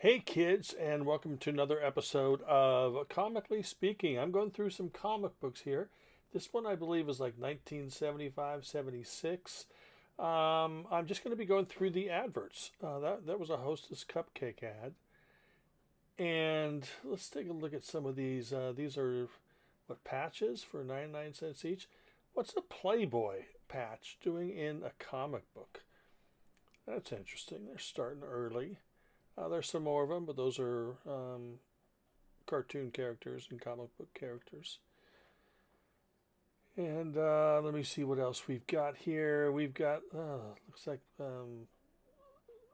Hey kids, and welcome to another episode of Comically Speaking. I'm going through some comic books here. This one I believe is like 1975, 76. I'm just going to be going through the adverts. That was a Hostess Cupcake ad. And let's take a look at some of these. These are what patches for 99 cents each. What's a Playboy patch doing in a comic book? That's interesting. They're starting early. There's some more of them, but those are cartoon characters and comic book characters. And let me see what else we've got here. We've got looks like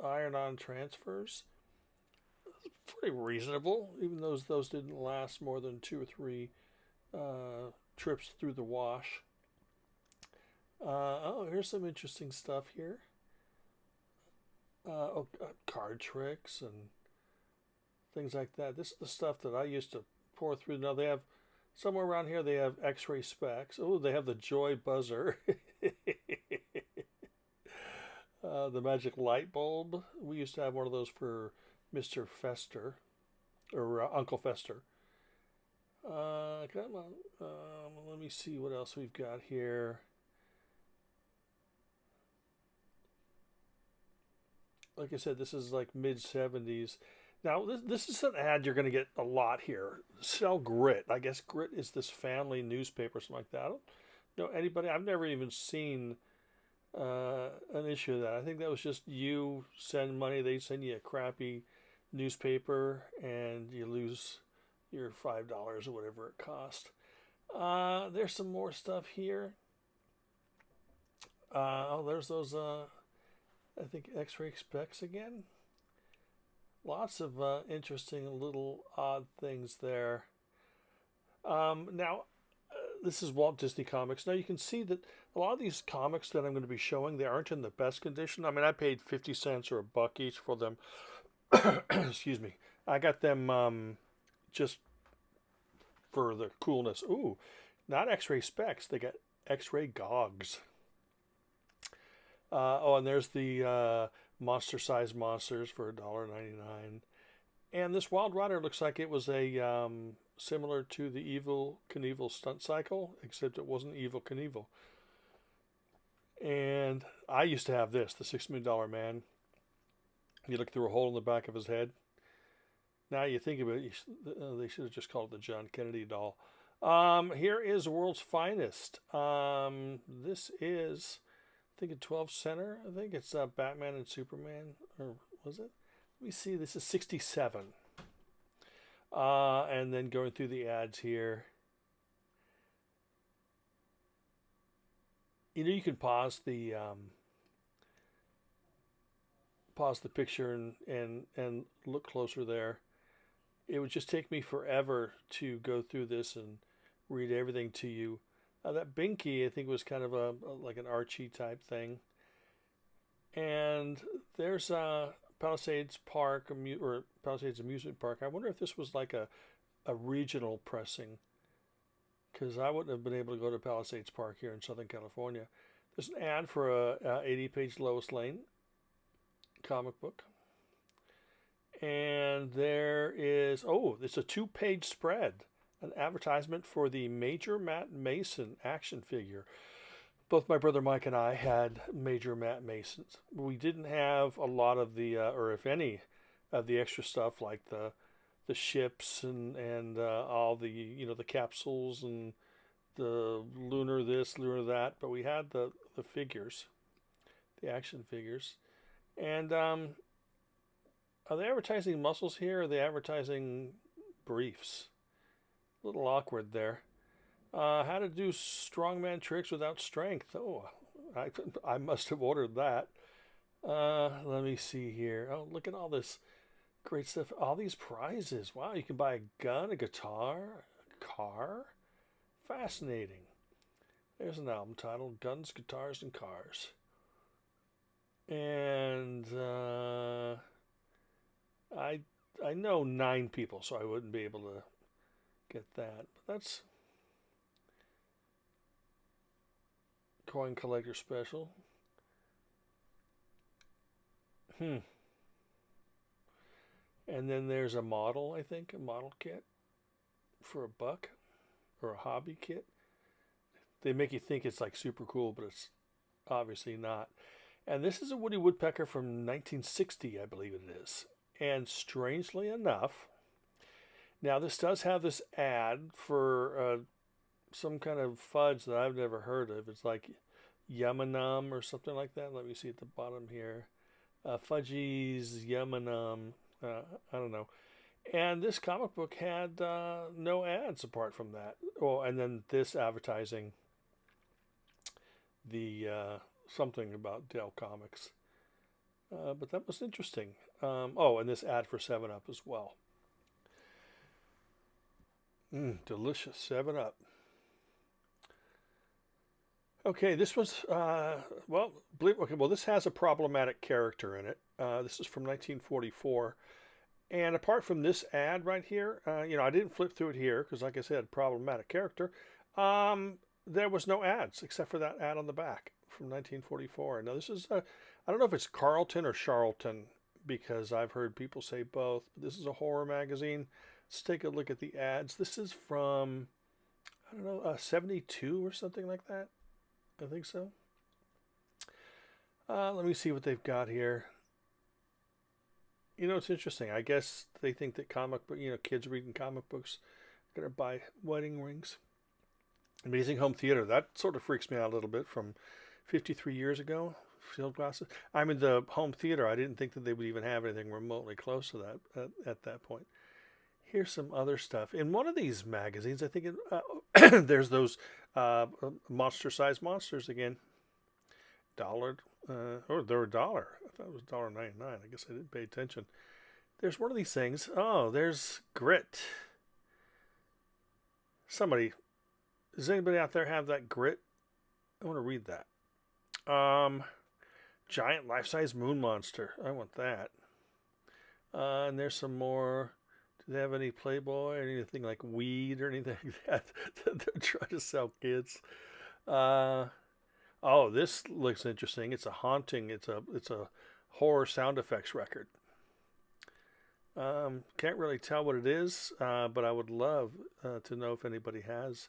iron-on transfers. Pretty reasonable, even though those didn't last more than 2 or 3 trips through the wash. Here's some interesting stuff here. Card tricks and things like that. This is the stuff that I used to pour through. Now they have somewhere around here. They have X-ray specs. Oh, they have the Joy buzzer, the magic light bulb. We used to have one of those for Mr. Fester or Uncle Fester. Come on. Let me see what else we've got here. Like I said, this is like mid 70s. Now, this is an ad you're going to get a lot here. Sell Grit. I guess Grit is this family newspaper, something like that. I don't know anybody. I've never even seen an issue of that. I think that was just you send money, they send you a crappy newspaper, and you lose your $5 or whatever it cost. There's some more stuff here. There's those, I think, X-ray specs again. Lots of interesting little odd things there. Now, this is Walt Disney Comics. Now you can see that a lot of these comics that I'm going to be showing, they aren't in the best condition. I mean, I paid 50 cents or a buck each for them. Excuse me. I got them just for the coolness. Ooh, not X-ray specs. They got X-ray gogs. And there's the monster-sized monsters for $1.99. And this Wild Rider looks like it was a similar to the Evil Knievel stunt cycle, except it wasn't Evil Knievel. And I used to have this, the $6 million man. You look through a hole in the back of his head. Now you think of it, they should have just called it the John Kennedy doll. Here is World's Finest. This is, I think, a 12 center. I think it's Batman and Superman, or was it? Let me see. This is 67. And then going through the ads here. You can pause the picture and look closer there. It would just take me forever to go through this and read everything to you. That Binky, I think, was kind of like an Archie type thing. And there's Palisades Park or Palisades Amusement Park. I wonder if this was like a regional pressing, because I wouldn't have been able to go to Palisades Park here in Southern California. There's an ad for a 80-page Lois Lane comic book. And there is, it's a 2-page spread, an advertisement for the Major Matt Mason action figure. Both my brother Mike and I had Major Matt Masons. We didn't have a lot of the, or if any, of the extra stuff like the ships and all the the capsules and the lunar this, lunar that. But we had the figures, the action figures, and are they advertising muscles here? Or are they advertising briefs? A little awkward there. How to do strongman tricks without strength. Oh, I must have ordered that. Let me see here. Oh, look at all this great stuff. All these prizes. Wow, you can buy a gun, a guitar, a car. Fascinating. There's an album title, Guns, Guitars, and Cars. And I know 9 people, so I wouldn't be able to get that. But that's coin collector special. And then there's a model, I think, a model kit for $1 or a hobby kit. They make you think it's like super cool, but it's obviously not. And this is a Woody Woodpecker from 1960, I believe it is. And strangely enough, now this does have this ad for some kind of fudge that I've never heard of. It's like Yum-a-num or something like that. Let me see at the bottom here. Fudgies, Yum-a-num. I don't know. And this comic book had no ads apart from that. Oh, and then this advertising the something about Dell Comics. But that was interesting. Oh, and this ad for 7-Up as well. Delicious 7-Up. Okay, this was, well, this has a problematic character in it. This is from 1944. And apart from this ad right here, I didn't flip through it here because, like I said, problematic character. There was no ads except for that ad on the back from 1944. Now, this is, I don't know if it's Carlton or Charlton because I've heard people say both. But this is a horror magazine. Let's take a look at the ads. This is from, I don't know, 72 or something like that. I think so. Let me see what they've got here. It's interesting. I guess they think that kids reading comic books are going to buy wedding rings. Amazing Home Theater. That sort of freaks me out a little bit from 53 years ago. Field glasses. I'm in the home theater. I didn't think that they would even have anything remotely close to that at that point. Here's some other stuff. In one of these magazines, I think there's those monster-sized monsters again. They're $1. I thought it was $1.99. I guess I didn't pay attention. There's one of these things. Oh, there's Grit. Does anybody out there have that Grit? I want to read that. Giant life-size moon monster. I want that. And there's some more. Do they have any Playboy or anything like weed or anything like that they're trying to sell kids? Oh, this looks interesting. It's a haunting. It's a horror sound effects record. Can't really tell what it is, but I would love to know if anybody has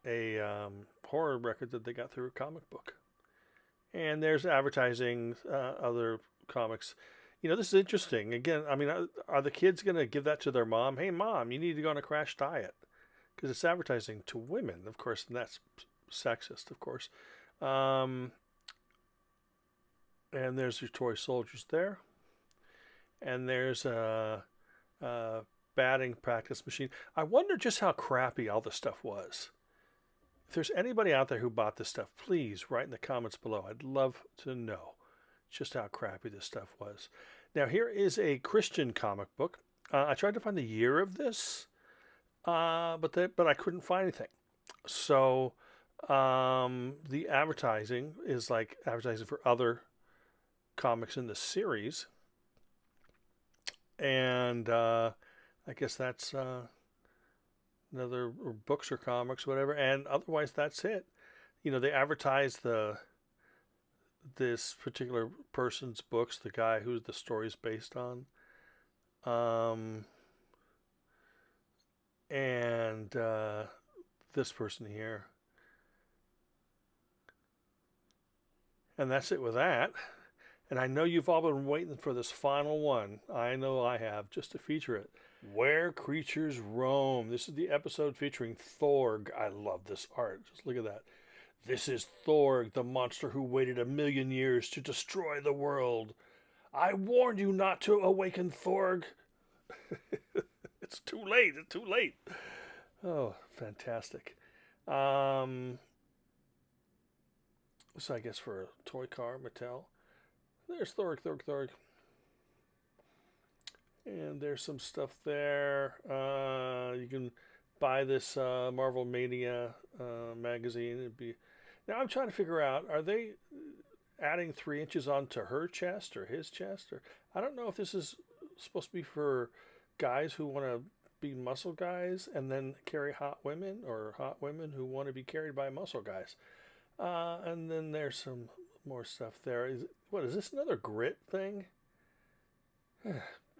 a horror record that they got through a comic book. And there's advertising other comics. This is interesting. Again, I mean, are the kids going to give that to their mom? Hey, Mom, you need to go on a crash diet. Because it's advertising to women, of course, and that's sexist, of course. And there's your toy soldiers there. And there's a batting practice machine. I wonder just how crappy all this stuff was. If there's anybody out there who bought this stuff, please write in the comments below. I'd love to know just how crappy this stuff was. Now, here is a Christian comic book. I tried to find the year of this, but I couldn't find anything. So the advertising is like advertising for other comics in the series. And I guess that's another or books or comics, whatever. And otherwise, that's it. They advertise this particular person's books, the guy who the story's based on. And this person here. And that's it with that. And I know you've all been waiting for this final one. I know I have, just to feature it. Where Creatures Roam. This is the episode featuring Thorg. I love this art. Just look at that. This is Thorg, the monster who waited 1,000,000 years to destroy the world. I warned you not to awaken Thorg. It's too late. It's too late. Oh, fantastic. So I guess for a toy car, Mattel. There's Thorg. And there's some stuff there. You can buy this Marvel Mania magazine. Now I'm trying to figure out, are they adding 3 inches onto her chest or his chest? Or I don't know if this is supposed to be for guys who want to be muscle guys and then carry hot women, or hot women who want to be carried by muscle guys. And then there's some more stuff there. What is this, another Grit thing?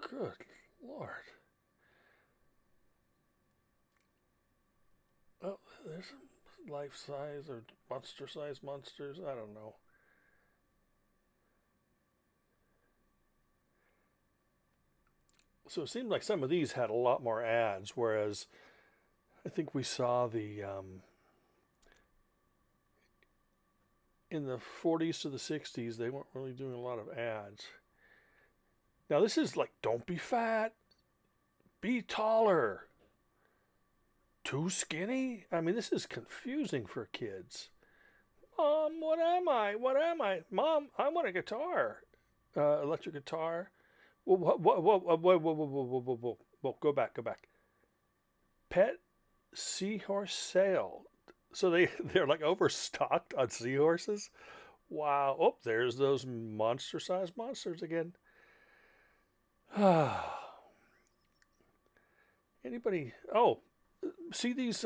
Good Lord. Oh, there's life size or monster size monsters. I don't know. So it seemed like some of these had a lot more ads, whereas I think we saw the in the 40s to the 60s, they weren't really doing a lot of ads. Now this is like, don't be fat, be taller. Too skinny? I mean, this is confusing for kids. Mom, what am I? What am I? Mom, I want a guitar. Electric guitar. Whoa, go back, go back. Pet seahorse sale. So they're like overstocked on seahorses. Wow. Oh, there's those monster-sized monsters again. Anybody? Oh, see these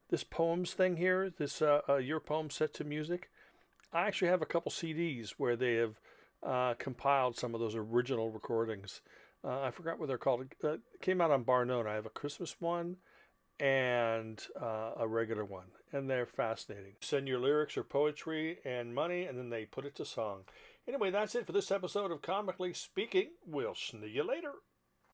this poems thing here. This your poem set to music. I actually have a couple CDs where they have compiled some of those original recordings. I forgot what they're called. It came out on Barnone. I have a Christmas one and a regular one, and they're fascinating. Send your lyrics or poetry and money, and then they put it to song. Anyway, that's it for this episode of Comically Speaking. We'll see you later.